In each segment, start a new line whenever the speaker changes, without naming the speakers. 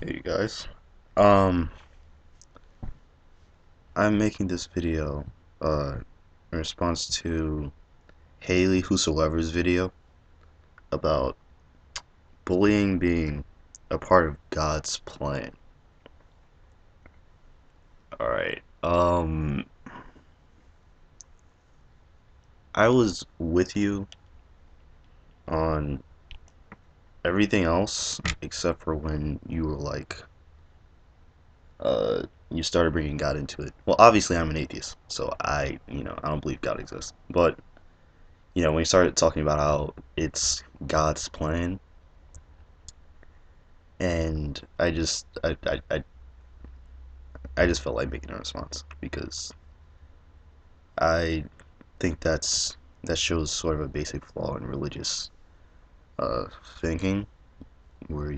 Hey guys. Um, I'm making this video in response to Haley Whosoever's video about bullying being a part of God's plan. Alright. I was with you on everything else except for when you were like you started bringing God into it. Well, obviously I'm an atheist, so I don't believe God exists. But when you started talking about how it's God's plan, and I just felt like making a response because I think that shows sort of a basic flaw in religious uh, thinking, where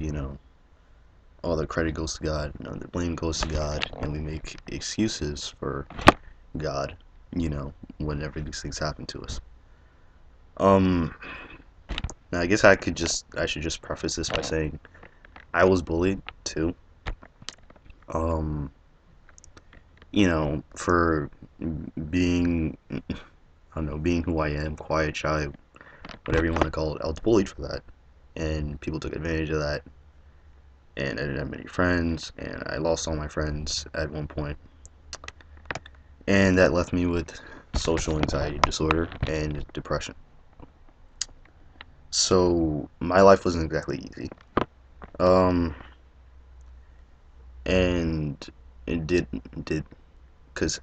all the credit goes to God, the blame goes to God, and we make excuses for God, whenever these things happen to us. Um, Now I guess I should just preface this by saying I was bullied too. Um, for being, I don't know, being who I am, quiet, shy, whatever you want to call it, I was bullied for that. And people took advantage of that, and I didn't have many friends, and I lost all my friends at one point. And that left me with social anxiety disorder and depression. So my life wasn't exactly easy. Um, and it did, because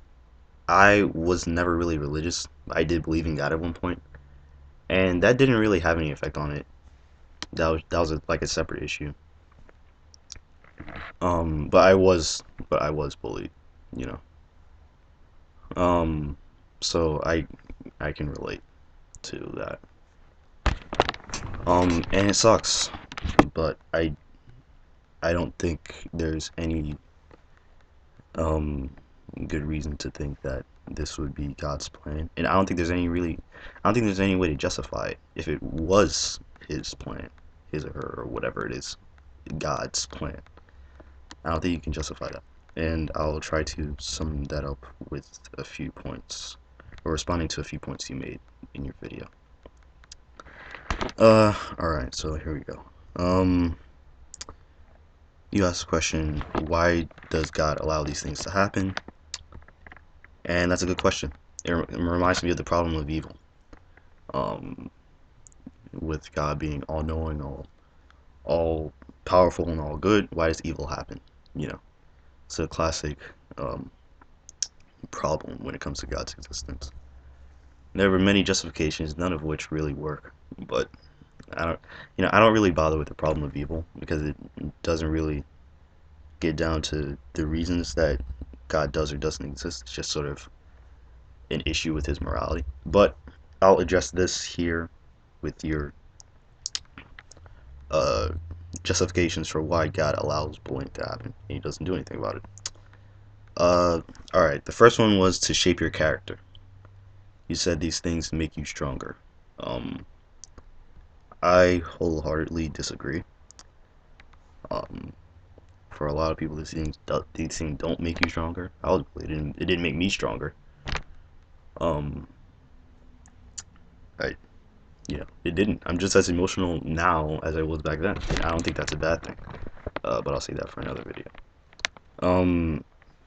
I was never really religious. I did believe in God at one point, and that didn't really have any effect on it. Like a separate issue. But I was bullied, you know. Um, so I can relate to that. And it sucks, but I don't think there's any um good reason to think that this would be God's plan, and I don't think there's any way to justify it if it was His plan, his or her or whatever it is, God's plan. I don't think you can justify that. And I'll try to sum that up with a few points, or responding to a few points you made in your video. Alright, so here we go. You asked the question, why does God allow these things to happen? And that's a good question. It reminds me of the problem of evil. Um, with God being all-knowing, all powerful and all good, why does evil happen? It's a classic um, problem when it comes to God's existence. There were many justifications, none of which really work. But I don't really bother with the problem of evil because it doesn't really get down to the reasons that God does or doesn't exist. It's just sort of an issue with His morality. But I'll address this here with your uh, justifications for why God allows bullying to happen and He doesn't do anything about it. Uh, all right. The first one was to shape your character. You said these things make you stronger. Um, I wholeheartedly disagree. Um, for a lot of people, these things don't make you stronger. It didn't make me stronger. Um, I, it didn't. I'm just as emotional now as I was back then. And I don't think that's a bad thing. But I'll say that for another video. Um,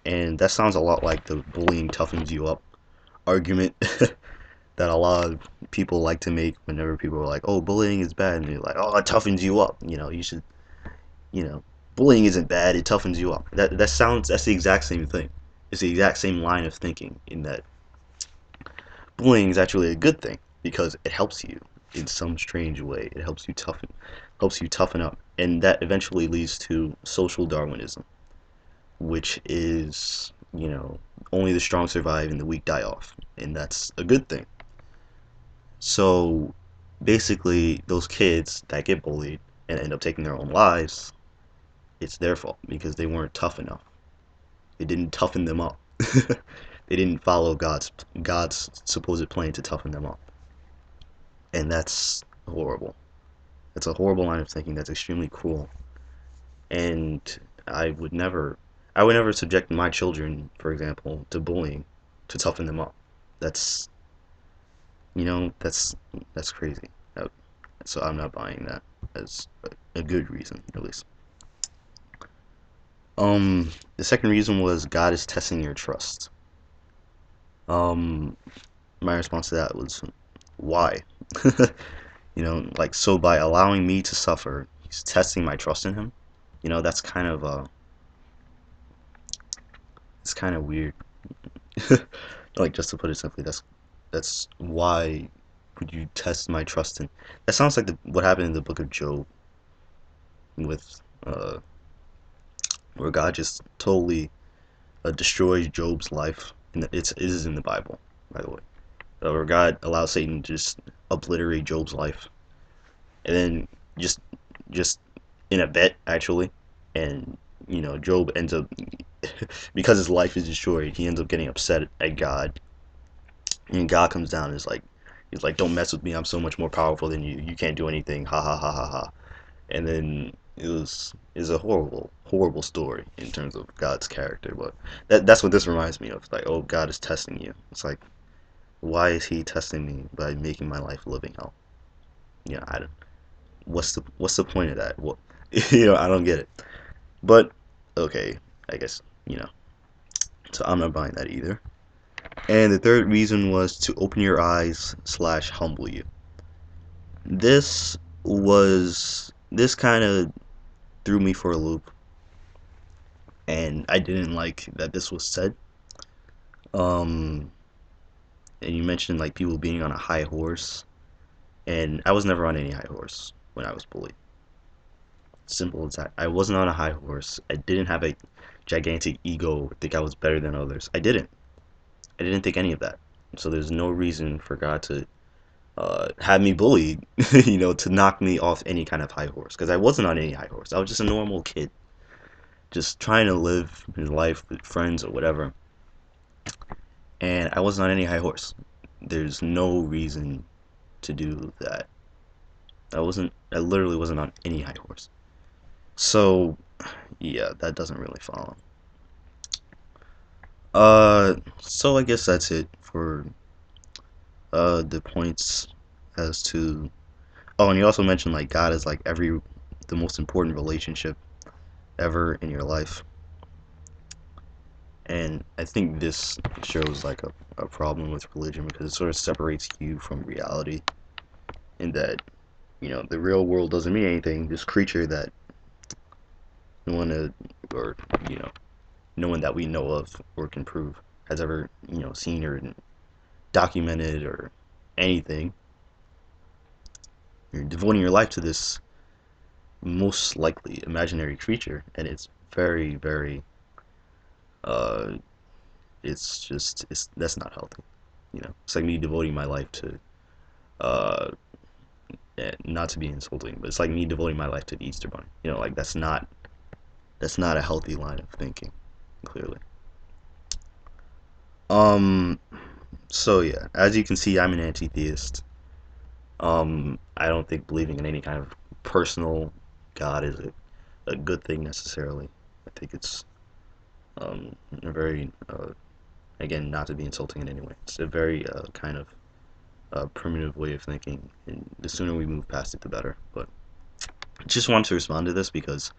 and that sounds a lot like the bullying toughens you up argument that a lot of people like to make whenever people are like, "Oh, bullying is bad," and they're like, "Oh, it toughens you up." You should, you know, bullying isn't bad; it toughens you up. That's the exact same thing. It's the exact same line of thinking in that bullying is actually a good thing because it helps you in some strange way. It helps you toughen up, and that eventually leads to social Darwinism, which is, only the strong survive and the weak die off, and that's a good thing. So basically, those kids that get bullied and end up taking their own lives, it's their fault because they weren't tough enough. It didn't toughen them up. They didn't follow God's supposed plan to toughen them up, and that's horrible. That's a horrible line of thinking. That's extremely cruel, and I would never, I would never subject my children, for example, to bullying to toughen them up. That's, that's crazy. So I'm not buying that as a good reason, at least. The second reason was God is testing your trust. Um, my response to that was, why? Like, so by allowing me to suffer, he's testing my trust in him. That's kind of it's kind of weird. Like, just to put it simply, that's why would you test my trust in? That sounds like what happened in the book of Job with where God just totally destroys Job's life, and it is in the Bible, by the way. Where God allows Satan to just obliterate Job's life, and then just just in a bet actually, and Job ends up because his life is destroyed, he ends up getting upset at God, and God comes down and he's like, don't mess with me, I'm so much more powerful than you can't do anything, ha ha ha ha ha. And then is a horrible story in terms of God's character, but that's what this reminds me of. Like, oh, God is testing you. It's like, why is he testing me by making my life a living hell? I don't, what's the point of that? What I don't get it. But okay, I guess so I'm not buying that either. And the third reason was to open your eyes slash humble you. This kind of threw me for a loop, and I didn't like that this was said. Um, and you mentioned like people being on a high horse, and I was never on any high horse when I was bullied. Simple as that. I wasn't on a high horse. I didn't have a gigantic ego, think I was better than others. I didn't. I didn't think any of that. So there's no reason for God to have me bullied, to knock me off any kind of high horse. Because I wasn't on any high horse. I was just a normal kid, just trying to live his life with friends or whatever. And I wasn't on any high horse. There's no reason to do that. I literally wasn't on any high horse. So, yeah, that doesn't really follow. So I guess that's it for the points as to. Oh, and you also mentioned like God is like the most important relationship ever in your life, and I think this shows like a problem with religion because it sort of separates you from reality, in that the real world doesn't mean anything. This creature that no one or you know no one that we know of or can prove has ever seen or documented or anything. You're devoting your life to this most likely imaginary creature, and it's very, very. Uh, it's just that's not healthy. It's like me devoting my life to. Uh, Not to be insulting, but it's like me devoting my life to the Easter Bunny. Like that's not a healthy line of thinking, clearly. Um. So yeah, as you can see, I'm an anti-theist. I don't think believing in any kind of personal God is a good thing necessarily. I think it's a very again, not to be insulting in any way. It's a very kind of primitive way of thinking, and the sooner we move past it, the better. But I just wanted to respond to this because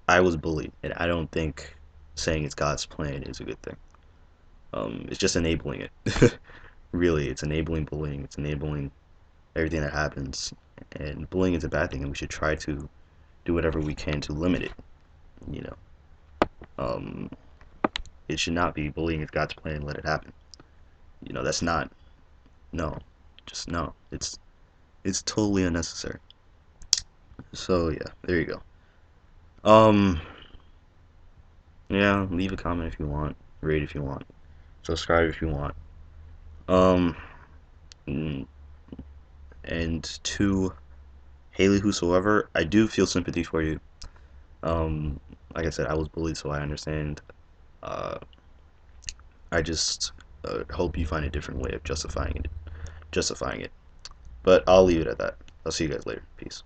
I was bullied, and I don't think saying it's God's plan is a good thing. It's just enabling it. Really, it's enabling bullying. It's enabling everything that happens, and bullying is a bad thing, and we should try to do whatever we can to limit it. You know, um, it should not be bullying is God's plan. Let it happen. That's not. No, just no. It's totally unnecessary. So yeah, there you go. Um, yeah, leave a comment if you want, rate if you want, subscribe if you want. Um, mm, and to Haley, whosoever, I do feel sympathy for you. Um, like I said, I was bullied, so I understand. Uh, I just hope you find a different way of justifying it. But I'll leave it at that. I'll see you guys later. Peace.